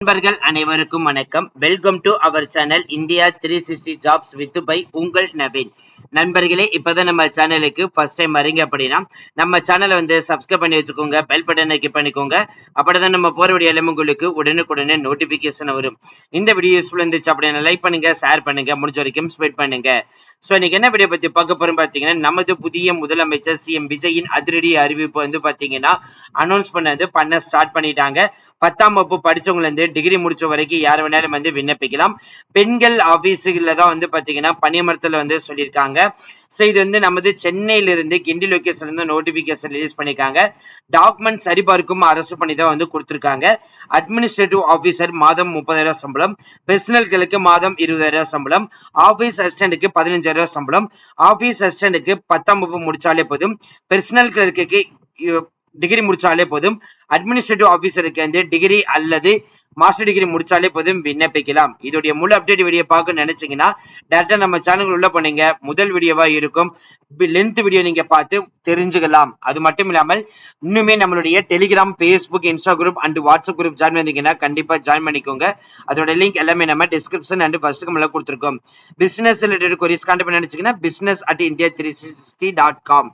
நண்பர்கள் அனைவருக்கும் வணக்கம். Welcome to our channel India 360 jobs with by உங்கள் நவீன். நண்பர்களே, இப்பதான் நம்ம சேனலுக்கு ஃபர்ஸ்ட் டைம் வரீங்க அப்படின்னா நம்ம சேனலை சப்ஸ்கிரைப் பண்ணி வச்சுக்கோங்க, பெல் பட்டனை கிளிக் பண்ணிக்கோங்க. அப்படிதான் நம்ம போற வீடியோ எல்லாமே உங்களுக்கு உடனுக்குடனே நோட்டிபிகேஷன் வரும். இந்த வீடியோ யூஸ்ஃபுல் இருந்துச்சு அப்படின்னா லைக் பண்ணுங்க, ஷேர் பண்ணுங்க, முடிஞ்ச வரைக்கும் ஸ்ப்ரெட் பண்ணுங்க. ஸோ இன்னைக்கு என்ன வீடியோ பத்தி பார்க்க போறோம் பார்த்தீங்கன்னா, நமது புதிய முதலமைச்சர் சிஎம் விஜயின் அதிரடி அறிவிப்பு பார்த்தீங்கன்னா அனௌன்ஸ் பண்ண ஸ்டார்ட் பண்ணிட்டாங்க. 10ஆம் வகுப்பு படிச்சவங்க டிகிரி முடிச்ச வரைக்கும் யார் வேணாலும் விண்ணப்பிக்கலாம். பெண்கள் ஆபீஸ்ல தான் பாத்தீங்கன்னா பணியமர்த்தல சொல்லியிருக்காங்க. சோ இது நமது சென்னையில இருந்து கிண்டி லொகேஷன்ல இருந்து நோட்டிபிகேஷன் ரிலீஸ் பண்ணிருக்காங்க. டாக்குமெண்ட் சரிபார்க்கும் அரசு பணி தான் கொடுத்திருக்காங்க. அட்மினிஸ்ட்ரேட்டிவ் ஆபீசர் மாதம் 30,000 சம்பளம், பெர்சனல்களுக்கு மாதம் 20,000 சம்பளம், ஆபீஸ் அசிஸ்டன்ட்க்கு 15,000 சம்பளம், ஆபீஸ் அசிஸ்டன்ட்க்கு 10ஆம் வகுப்பு முடிச்சாலே போதும், பெர்சனல் கிளர்க்கு டிகிரி முடிச்சாலே போதும், அட்மினிஸ்ட்ரேட்டிவ் ஆபீசருக்கு டிகிரி அல்லது மாஸ்டர் டிகிரி முடிச்சாலே போதும் விண்ணப்பிக்கலாம். இதோடைய முழு அப்டேட் வீடியோ பார்க்க நினைச்சீங்கன்னா டேரக்டா நம்ம சேனல் உள்ள போனீங்க, முதல் வீடியோவா இருக்கும். லென்த் வீடியோ நீங்க பார்த்து தெரிஞ்சுக்கலாம். அது மட்டும் இல்லாமல் இன்னுமே நம்மளுடைய Telegram, Facebook, Insta group and WhatsApp group join பண்ணீங்கன்னா கண்டிப்பா ஜாயின் பண்ணிக்கோங்க. அதோட லிங்க் எல்லாமே நம்ம டிஸ்கிரிப்ஷன் அண்ட் ஃபர்ஸ்ட் கமெண்ட்ல கொடுத்திருக்கோம். பிசினஸ் ரிலேட்டட் queries கான்டாக்ட் பண்ண நினைச்சீங்கன்னா business@india360.com,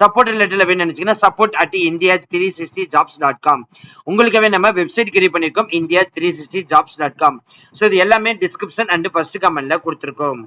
சப்போர்ட் ரிலேட்டட்ல வேணும் நினைச்சீங்கன்னா support@india360jobs.com. உங்களுக்காகவே நம்ம வெப்சைட் கிரியேட் பண்ணிருக்கோம், india360jobs.com. சோ இது எல்லாமே டிஸ்கிரிப்ஷன் அண்ட் ஃபர்ஸ்ட் கமெண்ட்ல கொடுத்திருக்கோம்.